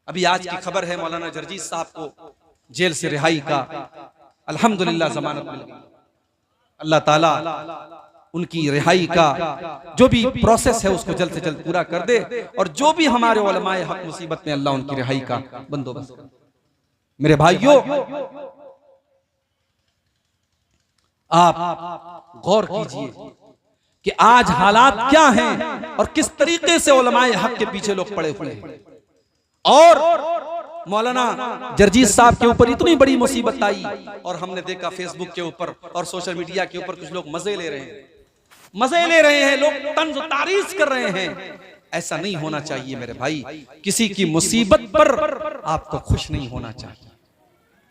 अभी आज की खबर है मौलाना जर्जीस साहब को जेल से रिहाई का, अल्हम्दुलिल्लाह जमानत मिल गई। अल्लाह ताला उनकी रिहाई का जो भी प्रोसेस है उसको जल्द से जल्द पूरा कर दे, और जो भी हमारे उलमाए हक मुसीबत में अल्लाह उनकी रिहाई का बंदोबस्त कर। मेरे भाइयों, आप गौर कीजिए कि आज हालात क्या हैं और किस तरीके से उलमाए हक के पीछे लोग पड़े हुए हैं। और मौलाना जर्जीस साहब के ऊपर इतनी बड़ी मुसीबत आई और हमने देखा फेसबुक के ऊपर और सोशल मीडिया के ऊपर कुछ लोग मजे ले रहे हैं, लोग तंज तारीफ कर रहे हैं। ऐसा नहीं होना चाहिए मेरे भाई। किसी की मुसीबत पर आपको खुश नहीं होना चाहिए।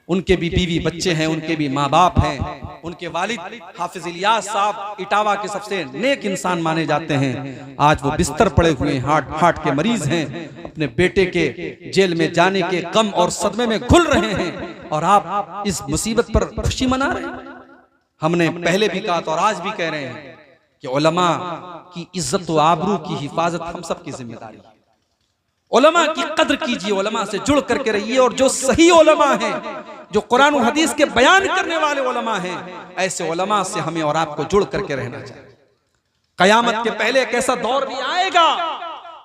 उनके भी बीवी बच्चे हैं, उनके भी माँ बाप हैं। उनके वालिद हाफिज इलियास साहब इटावा के सबसे नेक इंसान माने जाते हैं। आज वो बिस्तर पड़े हुए हार्ट के मरीज हैं, अपने बेटे के जेल में जाने के गम और सदमे में घुल रहे हैं, और आप इस मुसीबत पर खुशी मना रहे हैं। हमने पहले भी कहा तो और आज भी कह रहे हैं कि उलमा की इज्जत व आबरू की हिफाजत हम सब की जिम्मेदारी है। उलमा की कद्र कीजिए, उलमा से जुड़ करके रहिए, और जो सही उलमा हैं, जो कुरान और हदीस के बयान करने वाले उलमा हैं, ऐसे उलमा से हमें और आपको जुड़ करके रहना चाहिए। कयामत के पहले एक ऐसा दौर भी आएगा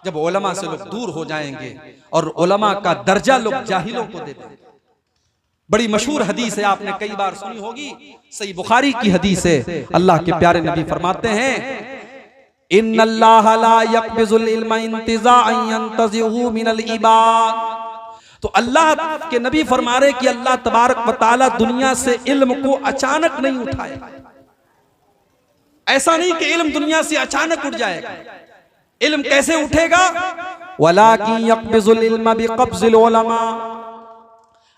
जब उलमा से लोग दूर हो जाएंगे और उलमा का दर्जा लोग जाहिलों को दे देंगे। बड़ी मशहूर हदीस है, आपने कई बार सुनी होगी, सही बुखारी की हदीस है। अल्लाह के प्यारे नबी फरमाते हैं, इन्नल्लाह ला यक़बिज़ुल इल्मा इंतिज़ाअन यंतज़िहु मिनल इबाद। तो अल्लाह के नबी फरमा रहे कि अल्लाह तबारक व तआला दुनिया से इल्म को अचानक नहीं उठाएगा। ऐसा नहीं कि इल्म दुनिया से अचानक उठ जाएगा। इल्म कैसे उठेगा? वलाकिन यक़बिज़ुल इल्मा बिक़ब्ज़िल उलमा।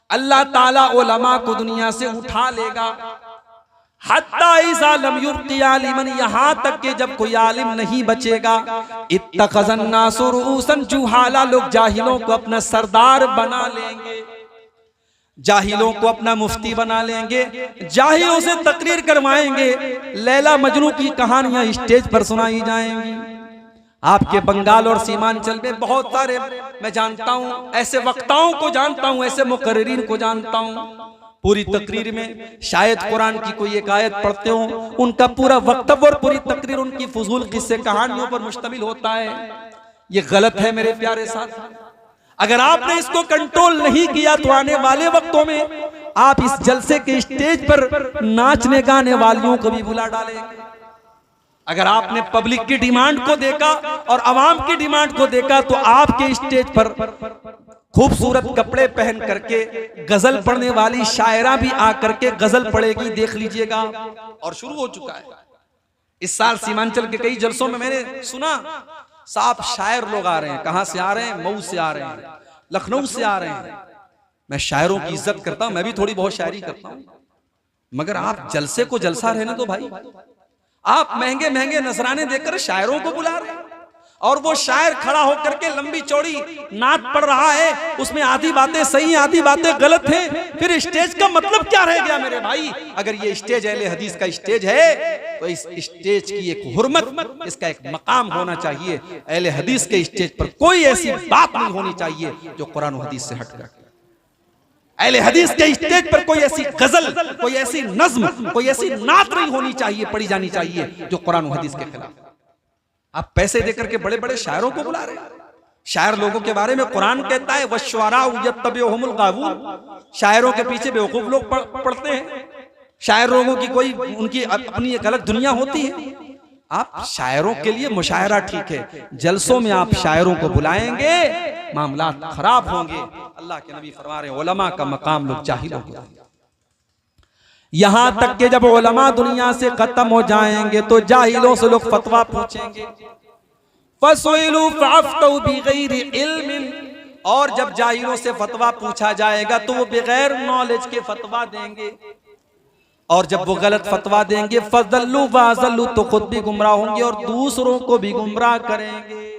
अल्लाह ताला उलमा को दुनिया से उठा लेगा। हत्ता इज़ा लम युब्क़ि आलिमन, यहाँ तक कि जब कोई आलिम नहीं बचेगा। इत्तख़ज़न नासु रुऊसन जुहाला, लोग जाहिलों को अपना सरदार बना लेंगे, जाहिलों को अपना मुफ्ती बना लेंगे, जाहिलों से तकरीर करवाएंगे, लैला मजनू की कहानियां स्टेज पर सुनाई जाएंगी। आपके बंगाल और सीमांचल में बहुत सारे मैं जानता हूं, ऐसे वक्ताओं को जानता हूं, ऐसे मुकर्रिरीन को जानता हूं, पूरी तकरीर में शायद कुरान की कोई एक आयत पढ़ते हो, उनका पूरा वक्तव्य और पूरी तकरीर उनकी फजूल किस्से कहानियों पर मुश्तमिल होता है। ये गलत है मेरे प्यारे साथ। अगर आपने इसको कंट्रोल नहीं किया तो आने वाले वक्तों में आप इस जलसे के स्टेज पर नाचने गाने वालियों को भी बुला डालेंगे। अगर आपने पब्लिक की डिमांड को देखा और आवाम की डिमांड को देखा तो आपके स्टेज पर खूबसूरत कपड़े पहन करके गजल पढ़ने वाली शायरा भी आकर के गजल पढ़ेगी, देख लीजिएगा। और शुरू हो चुका है। इस साल सीमांचल के कई जलसों में मैंने सुना, साफ शायर लोग आ रहे हैं। कहां से आ रहे हैं? मऊ से आ रहे हैं, लखनऊ से आ रहे हैं। मैं शायरों की इज्जत करता हूं, मैं भी थोड़ी बहुत शायरी करता हूं, मगर आप जलसे को जलसा रहने दो भाई। आप महंगे महंगे नजराने देकर शायरों को बुला रहे हैं, और वो शायर खड़ा होकर के लंबी चौड़ी नात पढ़ रहा है, उसमें आधी बातें सही आधी बातें गलत हैं। फिर स्टेज का मतलब क्या रह गया मेरे भाई? अगर ये स्टेज अहले हदीस का स्टेज है तो इस स्टेज की एक हुर्मत, इसका एक मकाम होना चाहिए। अहले हदीस के स्टेज पर कोई ऐसी बात नहीं होनी चाहिए जो कुरान और हदीस से हटकर। अहले हदीस के स्टेज पर कोई ऐसी गजल, कोई ऐसी नज्म, कोई ऐसी नात नहीं होनी चाहिए, पढ़ी जानी चाहिए जो कुरान और हदीस के खिलाफ। आप पैसे देकर के बड़े बड़े शायरों को बुला रहे हैं। शायर लोगों के बारे में कुरान कहता है वश्शुअराउ यत्तबिउहुमुल गावून, शायरों के पीछे बेवकूफ लोग पढ़ते हैं। शायर लोगों की कोई उनकी अपनी एक अलग दुनिया होती है। आप शायरों के लिए मुशायरा ठीक है, जलसों में आप शायरों को बुलाएंगे मामला खराब होंगे। अल्लाह के नबी फरमा रहे हैं उलमा का मकाम लोग जाहिलों को देंगे। यहां तक कि जब उलमा दुनिया से खत्म हो जाएंगे तो जाहिलों से लोग फतवा पूछेंगे। फसुइलू फअफ्तऊ बिगैरि इल्मिन, और जब जाहिलों से फतवा पूछा जाएगा तो वो बगैर नॉलेज के फतवा देंगे, और जब वो गलत फतवा देंगे फज़ल्लू वअज़ल्लू, तो खुद भी गुमराह होंगे और दूसरों को भी गुमराह करेंगे।